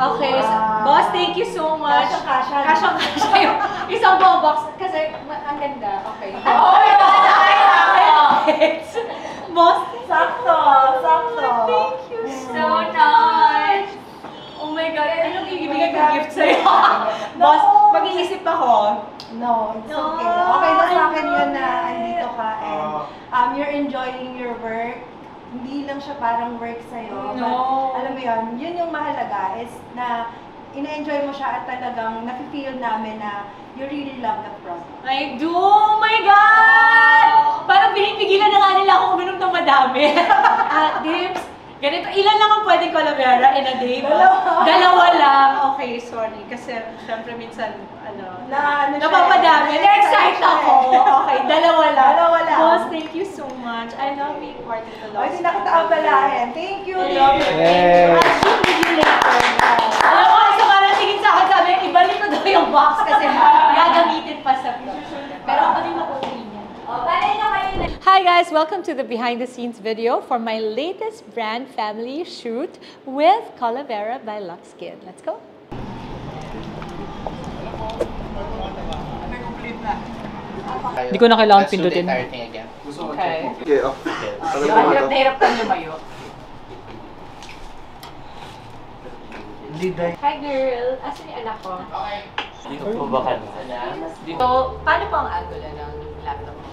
Okay, boss, thank you so much. Kasha yung isang buong box. Kasi ang ganda. Okay. Boss, sakto. Thank you so much. Oh my God, anong ibigay ko gift sa'yo? Boss, mag-iisip ako. No, it's okay. Okay na sa akin yun na andito ka and you're enjoying your work. Hindi lang siya parang work sa'yo. No. But, alam mo yun yung mahalaga is na ina-enjoy mo siya at talagang nafe-feel namin na you really love the product. I do! Oh my God! Parang pinipigilan na nga nila ako uminom ng madami. Dips, ganito. Ilan lang ang pwedeng Collavera in a day? Dalawa lang. Okay, sorry. Kasi syempre minsan, napapadami. Na-excite ako. Okay, dalawa lang. Boss, thank you so much. I love being part of the Luxe. Hindi na kita abalahin. Thank you. Love you. I'll shoot with you later. Alam mo, sa parang tingin sa akin, sabi, ibalik ko daw yung box kasi gagamitin pa sa vlog. Pero ako din makukuha niya. Hi guys! Welcome to the behind the scenes video for my latest brand family shoot with Collavera by Luxe Skin. Let's go! Hindi ko na kailangan pindutin. Okay. Hirap na hirap kang lumayo. Hi girl! Asan yung anak ko? Dito po ba ka? So, paano po ang angulo ng laptop mo?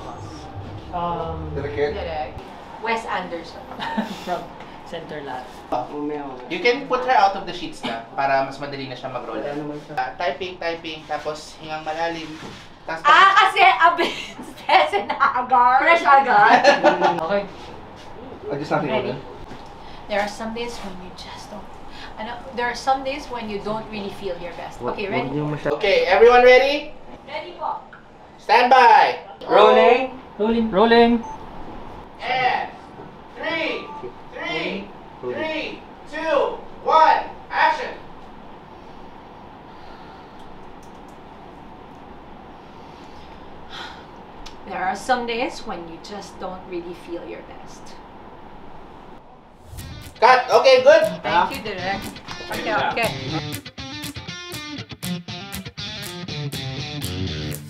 Direct. Wes Anderson. From Center Lab. You can put her out of the sheets na para mas madali na siya mag-roll. Typing, tapos hingang malalim. Kasi stress na agad. Fresh agad. Okay. Ready? There are some days when you just don't. There are some days when you don't really feel your best. Okay, ready? Okay, everyone ready? Ready po. Stand by. Rolling. And 3, 2, 1, action. There are some days when you just don't really feel your best. Cut. Okay, good. Thank you, Direk. Okay.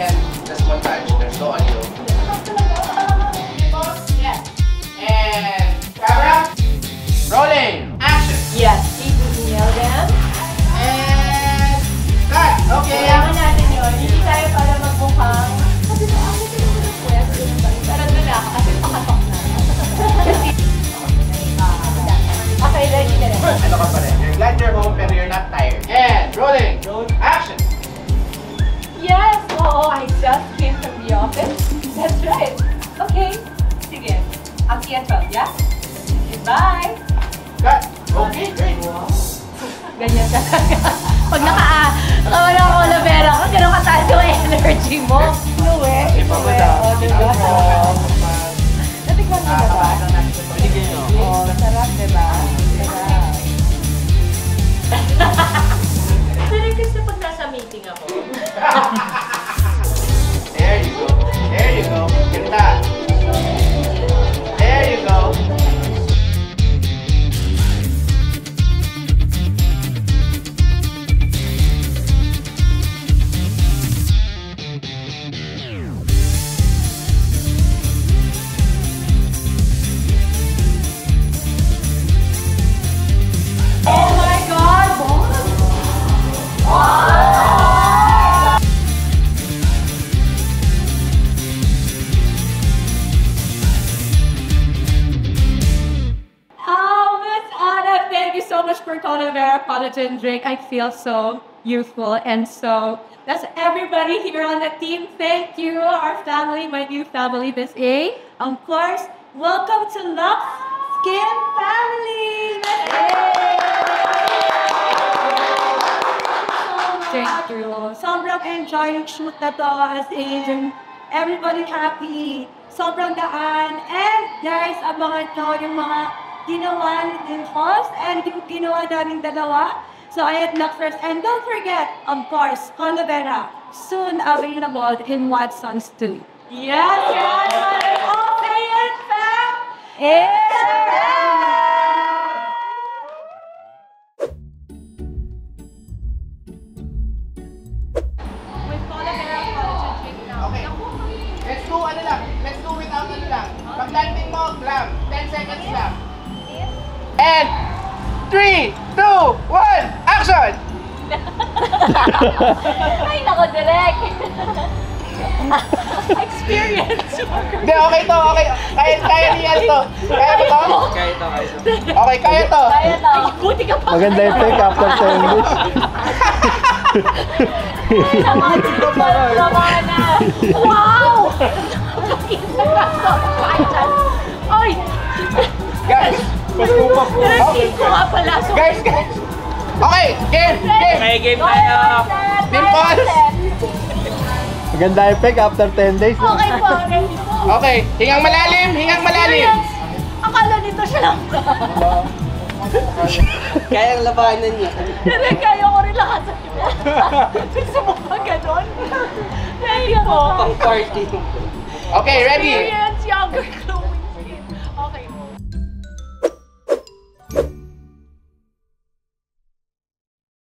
And just montage. There's no audio. Yes. And camera. Rolling. Action. Yes. Email them. And cut. Okay. Kailangan natin yun. Hindi tayo para magmukhang. Sabi ko, ako ito yung request. Pero doon na, kasi pakatok na. Okay, ready na rin. Ano ka pa rin? You're glad you're home pero you're not tired. And rolling. Action. Yes! Oo, I just came from the office. That's right. Okay. Sige. Ang TN12, yeah? Goodbye! Cut. Okay, great. Ganyan talaga. Pag wala ko Collavera ka, gano'n kataas yung energy mo. Inuwi. O, diba? Natikman mo na ba? Oo, sarap, diba? Pero kasi pag nasa meeting ako. There you go. There you go. Ganda. There you go. Oh my God! Wow! Thank you so much for Collavera collagen drink. I feel so youthful, and so that's everybody here on the team. Thank you, our family, my new family, Miss A. Of course, welcome to Luxe Skin Family, Miss A. Thank you. Sobrang enjoy yung shoot na to as in everybody happy. Sobrang gaan. And guys, abangan nyo yung mga ginawa ni Dimples and yung ginawa namin dalawa. So I had luck first. And don't forget, of course, Collavera, soon available in Watson's too. Yes, yes! Okay, and fam! It's a wrap! Pag typing mo, glam. 10 seconds lang. And 3, 2, 1, action! Ay, nako, direct. Experience. Hindi, okay to, okay. Kaya niya to. Kaya mo to? Kaya ito. Okay, kaya to. Kaya to. Ay, buti ka pa. Maganda yung take after 10 minutes. Nakati ko pa ng Romana. Wow! Ay! Guys! Nag-team ko nga pala. So, Guys! Okay, game! Okay, game tayo. Dimples! Maganda effect after 10 days. No? Okay po, ready po. Okay, hingang malalim, hingang malalim. Akala nito siya lang. Kaya ang labanan niya. Pero kaya ko rin lahat sa iyo. Gusto mo ba ganon? Kaya ko. Pang party. Okay, ready? Experience younger